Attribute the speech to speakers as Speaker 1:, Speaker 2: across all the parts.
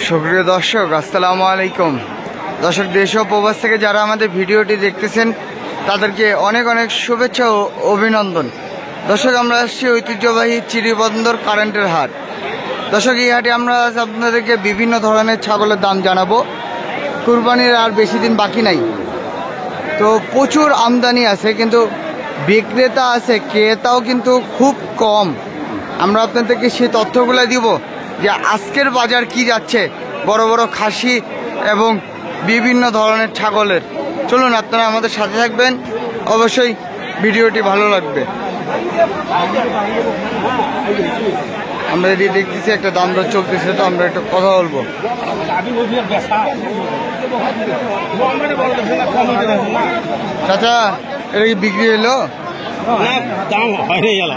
Speaker 1: সুপ্রিয় দর্শক, আসসালামু আলাইকুম। দর্শক, দেশ ও প্রবাস থেকে যারা আমাদের ভিডিওটি দেখতেছেন তাদেরকে অনেক অনেক শুভেচ্ছা ও অভিনন্দন। দর্শক, আমরা আসছি ঐতিহ্যবাহী চিরিবন্দর কারেন্টের হাট। দর্শক, এই হাটে আমরা আপনাদেরকে বিভিন্ন ধরনের ছাগলের দাম জানাবো। কুরবানির আর বেশি দিন বাকি নাই, তো প্রচুর আমদানি আছে, কিন্তু বিক্রেতা আছে, ক্রেতাও কিন্তু খুব কম। আমরা আপনাদেরকে সেই তথ্যগুলো দিব যে আজকের বাজার কি যাচ্ছে, বড় বড় খাসি এবং বিভিন্ন ধরনের ছাগলের। চলুন, আপনারা আমাদের সাথে থাকবেন, অবশ্যই ভিডিওটি ভালো লাগবে। আমরা এটি দেখতেছি একটা দাম দর চলতেছে, তো আমরা একটু কথা বলবো। চাচা, এটা কি বিক্রি হলো?
Speaker 2: দাম হয়নি, গেল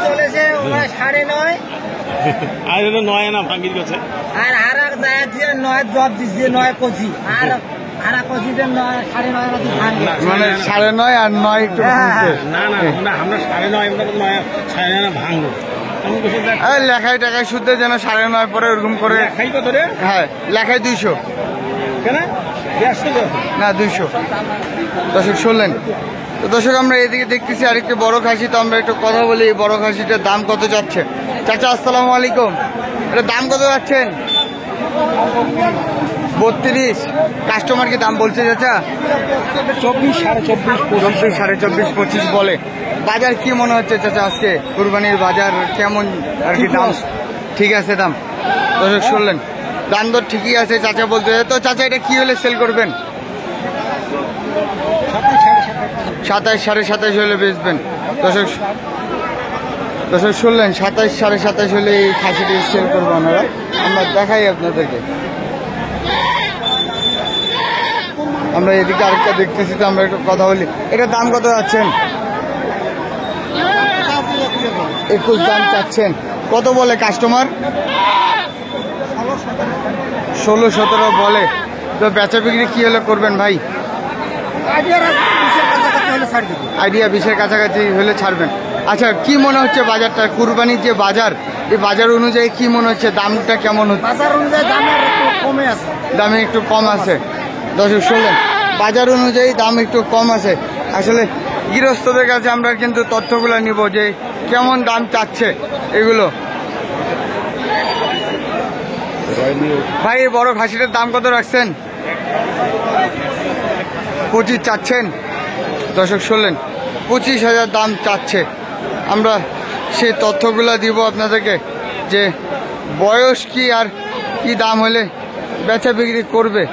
Speaker 3: চলেছে 9.5
Speaker 2: আর 9 আনা ভাঙি গেছে।
Speaker 3: আর আর এক জায়গা দিয়ে 9 জব দিচ্ছে 9.25 আর আর 25 9.5 ভাঙবে,
Speaker 1: মানে 9.5 আর 9 একটু ভাঙছে।
Speaker 2: না না না, আমরা 9.5 আমরা 9.5 আনা ভাঙবো।
Speaker 1: লেখায় টাকায় শুদ্ধ যেন 9.5 পরে ওরকম করে।
Speaker 2: খাই কত রে?
Speaker 1: হ্যাঁ, লেখায় 200
Speaker 2: কেন? 150
Speaker 1: না 200। দর্শক শুনলেন তো? দর্শক, আমরা এদিকে দেখতেছি আরেকটি বড় খাসি, তো আমরা একটু কথা বলি। এই বড় খাসিটার দাম কত যাচ্ছে? চাচা, আসসালামু আলাইকুম। এটা দাম কত যাচ্ছেন? 32। কাস্টমার কি দাম বলছে চাচা?
Speaker 2: 24, 24.5,
Speaker 1: 24, 25 বলে। বাজার কি মনে হচ্ছে চাচা আজকে? কুরবানির বাজার কেমন আর কি দাম? ঠিক আছে দাম? দর্শক শুনলেন, দাম দর ঠিকই আছে চাচা বলতে। তো চাচা, এটা কি হলে সেল করবেন? 27, 27.5 হলে বেচবেন। দর্শক শুনলেন, 27, 27.5 হলে এই খাসিটি সেল করবো আমরা। আমরা দেখাই আপনাদেরকে। আমরা এদিকে আরেকটা দেখতেছি, তো আমরা একটু কথা বলি। এটার দাম কত যাচ্ছেন? 21 দাম চাচ্ছেন। কত বলে কাস্টমার? 16-17 বলে। তো বেচা বিক্রি কি হলে করবেন ভাই? আইডিয়া 20-এর কাছাকাছি হলে ছাড়বেন। আচ্ছা, কি মনে হচ্ছে বাজারটা? কুরবানির যে বাজার, এই বাজার অনুযায়ী কি মনে হচ্ছে দামটা কেমন হচ্ছে?
Speaker 3: বাজার অনুযায়ী
Speaker 1: দামে একটু কম আছে। দর্শক শুনলেন, বাজার অনুযায়ী দাম একটু কম আছে। আসলে গৃহস্থদের কাছে আমরা কিন্তু তথ্যগুলো নিব যে কেমন দাম চাচ্ছে এগুলো। ভাই, এই বড় খাসিটার দাম কত রাখছেন? 25 চাচ্ছেন। দর্শক শুনলেন, 25,000 দাম চাচ্ছে। আমরা সেই তথ্যগুলো দিব আপনাদেরকে যে বয়স কি আর কি দাম হলে বেচা বিক্রি করবে।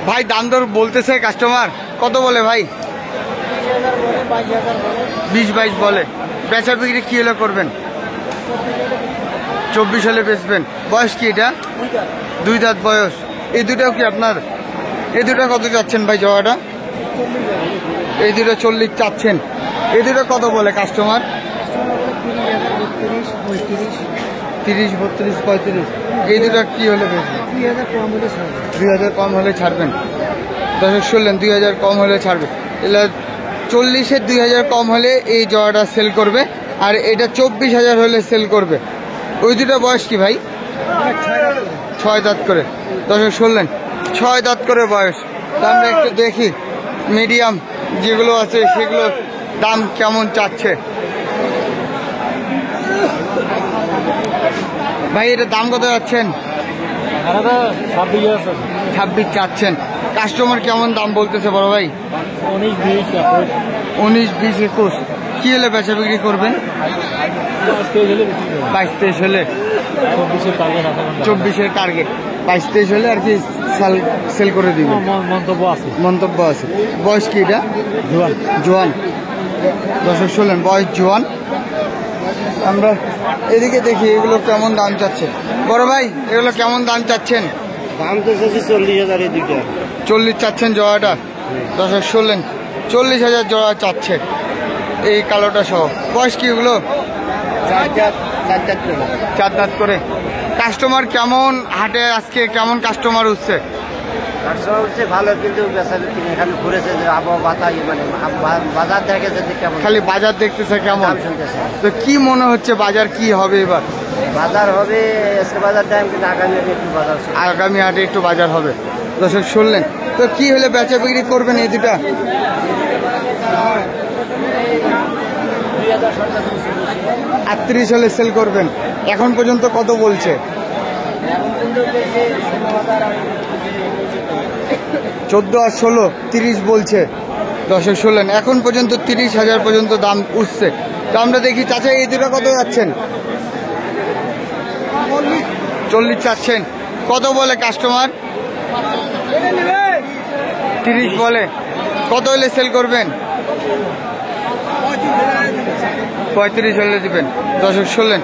Speaker 1: ভাই, দাম দর বলতেছে কাস্টমার, কত বলে ভাই? 20-22 বলে। বেচা বিক্রি কি হলে করবেন? 24 হলে বেচবেন। বয়স কি এটা? 2 দাঁত বয়স। এই দুটাও কি আপনার? এই দুটা কত চাচ্ছেন ভাই জগাটা? এই দুটো 40 চাচ্ছেন। এই দুটো কত বলে কাস্টমার? 30, 32, 35। এই দুটো কি হলে বেচবেন? 2000 কম হলে ছাড়বেন। দর্শক শুনলেন, 2000 কম হলে ছাড়বে। এগুলো 40-এর 2000 কম হলে এই জগাটা সেল করবে, আর এটা 24,000 হলে সেল করবে। ওই দুটো বয়স কি ভাই? 6 দাঁত করে। দর্শক শুনলেন, 6 দাঁত করে বয়স। তো আমরা একটু দেখি মিডিয়াম যেগুলো আছে সেগুলো দাম কেমন চাচ্ছে। ভাই, এটা দাম কত যাচ্ছেন? 26 চাচ্ছেন। কাস্টমার কেমন দাম বলতেছে বড় ভাই? 19, 20, 21। কি হলে বেচা বিক্রি করবেন? 22-23 হলে। 24-এর টার্গেট। 22-23 হলে আর কি সেল করে দিবেন। মন্তব্য আছে। বয়স কি এটা? জোয়ান। দর্শক শুনলেন, বয়স জোয়ান। আমরা এদিকে দেখি এগুলো কেমন দাম চাচ্ছে। বড় ভাই, এগুলো কেমন দাম চাচ্ছেন?
Speaker 2: দাম তো 40,000 এদিকে।
Speaker 1: 40 চাচ্ছেন জোড়াটা। দর্শক শুনলেন, 40,000 জোড়া চাচ্ছে এই কালোটা সহ। বয়স কি এগুলো?
Speaker 2: 4 দাঁত করে।
Speaker 1: কাস্টমার কেমন হাটে আজকে? কেমন কাস্টমার উঠছে?
Speaker 3: কাস্টমার হচ্ছে ভালো, কিন্তু বেচা বিক্রি এখানে ঘুরেছে যে আবহাওয়া বাতাস মানে বাজার দেখেছে যে কেমন
Speaker 1: খালি বাজার দেখতেছে কেমন?
Speaker 3: দাম শুনতেছে।
Speaker 1: তো কি মনে হচ্ছে বাজার কি হবে এবার?
Speaker 3: বাজার হবে আজকে বাজার টাইম, কিন্তু আগামী একটু বাজার
Speaker 1: আগামী হাটে একটু বাজার হবে। দর্শক শুনলেন, তো কি হলে বেচা বিক্রি করবেন এই দুটা? 38 হলে সেল করবেন। এখন পর্যন্ত কত বলছে? 14 আর 16, 30 বলছে। দর্শক শুনলেন, এখন পর্যন্ত 30,000 পর্যন্ত দাম উঠছে। তো আমরা দেখি চাচা এই দুটো কত যাচ্ছেন? 40 চাচ্ছেন। কত বলে কাস্টমার? 30 বলে। কত হলে সেল করবেন? 35 হলে দিবেন। দর্শক শুনলেন,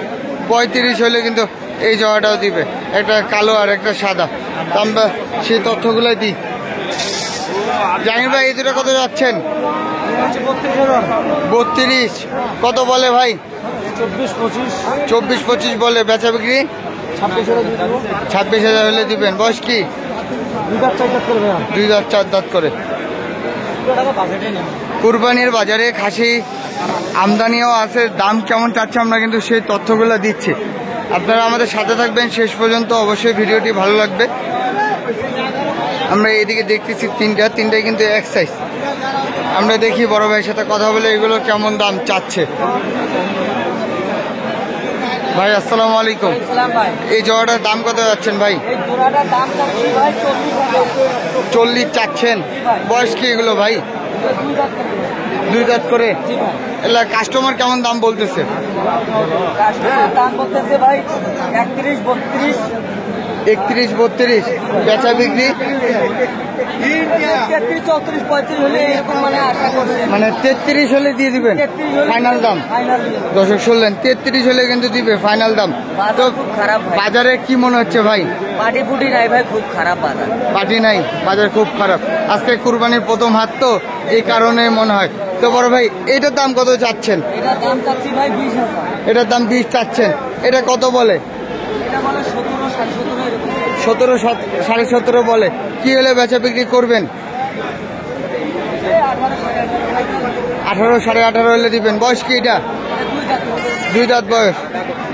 Speaker 1: 35 হলে কিন্তু এই জগাটাও দিবে, একটা কালো আর একটা সাদা। তো আমরা সেই তথ্যগুলোই দিই। জাহির ভাই এই দুটো কত যাচ্ছেন? 32। কত বলে ভাই? 24-25 বলে। বেচা বিক্রি 26,000 হলে দিবেন। বয়স কি? 2 দাঁত 4 দাঁত করে। কুরবানির বাজারে খাসি আমদানিও আছে, দাম কেমন চাচ্ছে আমরা কিন্তু সেই তথ্যগুলো দিচ্ছি। আপনারা আমাদের সাথে থাকবেন শেষ পর্যন্ত, অবশ্যই ভিডিওটি ভালো লাগবে। আমরা এইদিকে দেখতেছি তিনটাই কিন্তু এক সাইজ। আমরা দেখি বড় ভাইয়ের সাথে কথা বলে এগুলো কেমন দাম চাচ্ছে। ভাই আসসালামু আলাইকুম। এই জোড়াটার দাম কত যাচ্ছেন ভাই? 40 চাচ্ছেন। বয়স কি এগুলো ভাই? 2 দাঁত করে। এলা কাস্টমার কেমন দাম বলতেছে?
Speaker 3: দাম বলতেছে ভাই 31-32।
Speaker 1: 31-32। বেচা বিক্রি
Speaker 3: 33-34-35 হলে এরকম মানে আশা করছে।
Speaker 1: মানে 33 হলে দিয়ে দিবেন ফাইনাল দাম? দর্শক শুনলেন, 33 হলে কিন্তু দিবে ফাইনাল দাম। তো
Speaker 3: খারাপ
Speaker 1: বাজারে কি মনে হচ্ছে ভাই?
Speaker 3: পাটি ফুটি নাই ভাই, খুব খারাপ বাজার।
Speaker 1: পাটি নাই, বাজার খুব খারাপ। আজকে কুরবানির প্রথম হাট তো এই কারণে মনে হয়। তো বড় ভাই এটার দাম কত চাচ্ছেন?
Speaker 3: এটার দাম চাচ্ছি ভাই 20,000।
Speaker 1: এটার দাম 20 চাচ্ছেন। এটা কত বলে?
Speaker 3: এটা বলে 17-17 এরকম।
Speaker 1: 17, 17.5 বলে। কি হলে বেচা বিক্রি করবেন? 18, 18.5 হলে দিবেন। বয়স কি এটা? 2 দাঁত বয়স।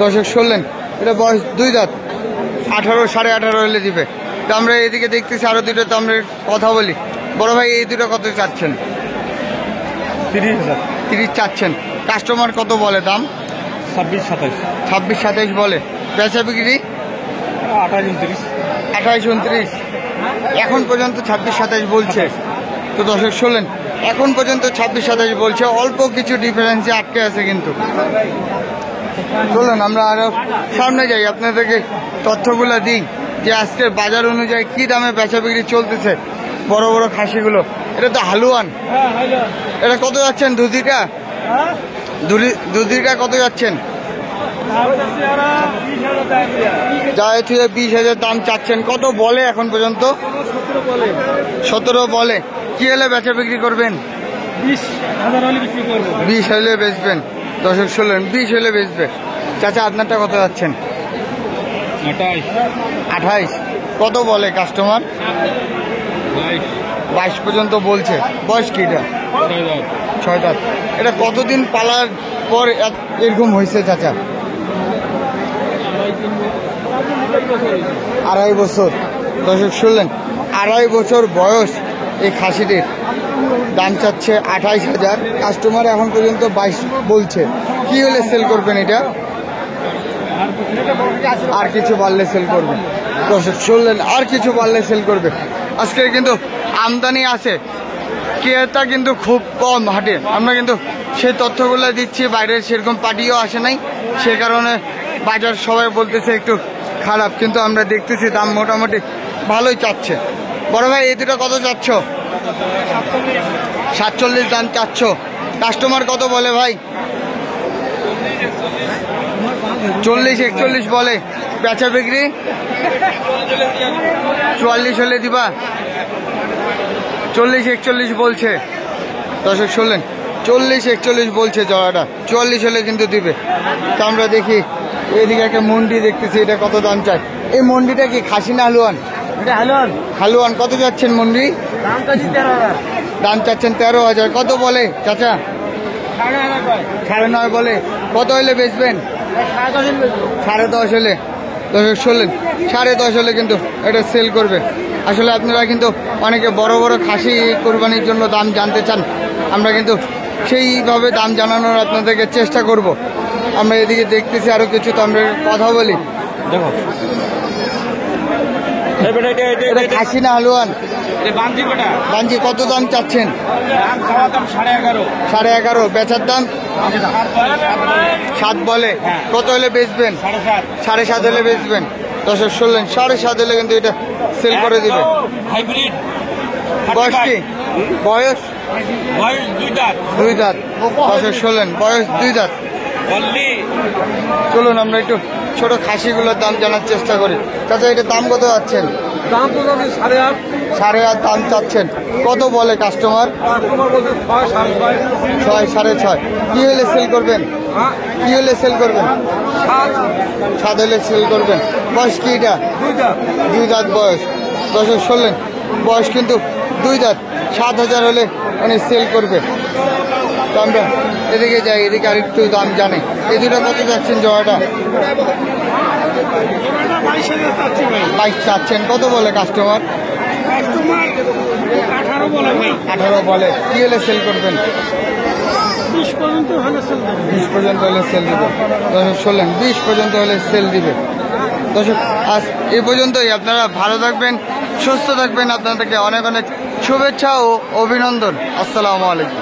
Speaker 1: দর্শক শুনলেন, এটা বয়স 2 দাঁত। 18, 18.5 হলে দিবে। তো আমরা এদিকে দেখতেছি আরো দুটো, তো আমরা কথা বলি। বড় ভাই এই দুটো কত চাচ্ছেন? 30 চাচ্ছেন। কাস্টমার কত বলে দাম? 26-27 বলে। বেচা বিক্রি 28-29। এখন পর্যন্ত 26-27 বলছে। তো দর্শক শুনলেন, এখন পর্যন্ত 26-27 বলছে। অল্প কিছু ডিফারেন্সে আটকে আছে কিন্তু। চলুন আমরা আরো সামনে যাই, আপনাদেরকে তথ্যগুলো দিই যে আজকের বাজার অনুযায়ী কি দামে বেচা বিক্রি চলতেছে। বড় বড় খাসিগুলো, এটা তো হালুয়ান। এটা কত যাচ্ছেন? দুধিটা কত যাচ্ছেন? যায় 20,000 দাম চাচ্ছেন। কত বলে এখন পর্যন্ত? 17 বলে। কি হলে বেচা বিক্রি করবেন? 20 হলে বেচবেন। দর্শক শুনলেন, 20 হলে বেচবে। চাচা আপনারটা কত যাচ্ছেন? 28। কত বলে কাস্টমার? 22 পর্যন্ত বলছে। বয়স কি এটা? 6 দাঁত। এটা কতদিন পালার পর এরকম হয়েছে চাচা? 2.5 বছর। দর্শক শুনলেন, 2.5 বছর বয়স এই খাসিটির। দাম চাচ্ছে 28,000। কাস্টমার এখন পর্যন্ত 22 বলছে। কি হলে সেল করবেন এটা? আর কিছু বাড়লে সেল করবে। দর্শক শুনলেন, আর কিছু বাড়লে সেল করবে। আজকে কিন্তু আমদানি আছে, ক্রেতা কিন্তু খুব কম হাটে। আমরা কিন্তু সেই তথ্যগুলো দিচ্ছি। বাইরের সেরকম পার্টিও আসে নাই, সে কারণে বাজার সবাই বলতেছে একটু খারাপ, কিন্তু আমরা দেখতেছি দাম মোটামুটি ভালোই চাচ্ছে। বড় ভাই এই দুটো কত চাচ্ছ? 47 দাম চাচ্ছ। কাস্টমার কত বলে ভাই? 40-41 বলে। বেচা বিক্রি 44 হলে দিবা? 40-41 বলছে। দর্শক শুনলেন, 40-41 বলছে জড়াটা। 44 হলে কিন্তু দিবে। তো আমরা দেখি এদিকে একটা মন্ডি দেখতেছি, এটা কত দাম চাই। এই মন্ডিটা কি খাসি না হালুয়ান?
Speaker 3: এটা হালুয়ান
Speaker 1: হালুয়ান কত যাচ্ছেন মন্ডি?
Speaker 3: দাম কাজি 13,000
Speaker 1: দাম চাচ্ছেন 13,000। কত বলে চাচা?
Speaker 3: 9,500 কয়
Speaker 1: 9.5 বলে। কত হলে বেচবেন?
Speaker 3: 10,500 বেচবো
Speaker 1: 10.5 হলে। দর্শক শুনলেন, 10.5 হলে কিন্তু এটা সেল করবে। আসলে আপনারা কিন্তু অনেকে বড় বড় খাসি কোরবানির জন্য দাম জানতে চান, আমরা কিন্তু সেইভাবে দাম জানানোর আপনাদেরকে চেষ্টা করব। আমরা এদিকে দেখতেছি আরো কিছু, তো আমরা কথা বলি।
Speaker 2: দেখো
Speaker 1: এটা খাসি না হালুয়ান?
Speaker 2: বাঞ্জি কটা
Speaker 1: বাঞ্জি কত দাম চাচ্ছেন?
Speaker 2: দাম চাওয়া দাম 11.5
Speaker 1: 11.5। বেচার দাম 7 বলে। কত হলে বেচবেন?
Speaker 2: 7.5
Speaker 1: 7.5 হলে বেচবেন। দর্শক শুনলেন, 7.5 হলে কিন্তু এটা সেল করে দিবে।
Speaker 2: হাইব্রিড
Speaker 1: বয়স কি? বয়স
Speaker 2: বয়স 2 দাঁত
Speaker 1: 2 দাঁত। দর্শক শুনলেন, বয়স 2 দাঁত।
Speaker 2: অনলি
Speaker 1: চলুন আমরা একটু ছোট খাসিগুলোর দাম জানার চেষ্টা করি। চাচা এটার দাম কত চাচ্ছেন?
Speaker 3: দাম তো যাবে 8.5
Speaker 1: 8.5 দাম চাচ্ছেন। কত বলে কাস্টমার?
Speaker 3: তোমার বলতে 6 6.5
Speaker 1: 6 6.5। কি হলে সেল করবেন?
Speaker 3: হ্যাঁ
Speaker 1: কি হলে সেল করবেন?
Speaker 3: 7
Speaker 1: 7 হলে সেল করবেন। বয়স কি এটা? 2 দাঁত বয়স। দর্শক শুনলেন, বয়স কিন্তু 2 দাঁত। 7,000 হলে উনি সেল করবে। তো আমরা এদিকে যাই, এদিকে আর একটু দাম জানে। এই দুটো কত যাচ্ছেন জোড়াটা?
Speaker 2: 22,000 চাচ্ছি ভাই
Speaker 1: 22 চাচ্ছেন। কত বলে কাস্টমার?
Speaker 2: কাস্টমার 18 বলে ভাই
Speaker 1: 18 বলে। কি হলে সেল করবেন?
Speaker 2: 20 পর্যন্ত হলে চলবে
Speaker 1: 20 পর্যন্ত হলে সেল দিবে। দর্শক শুনলেন, 20 পর্যন্ত হলে সেল দিবে। দর্শক আজ এই পর্যন্তই। আপনারা ভালো থাকবেন, সুস্থ থাকবেন। আপনাদেরকে অনেক অনেক শুভেচ্ছা ও অভিনন্দন। আসসালামু আলাইকুম।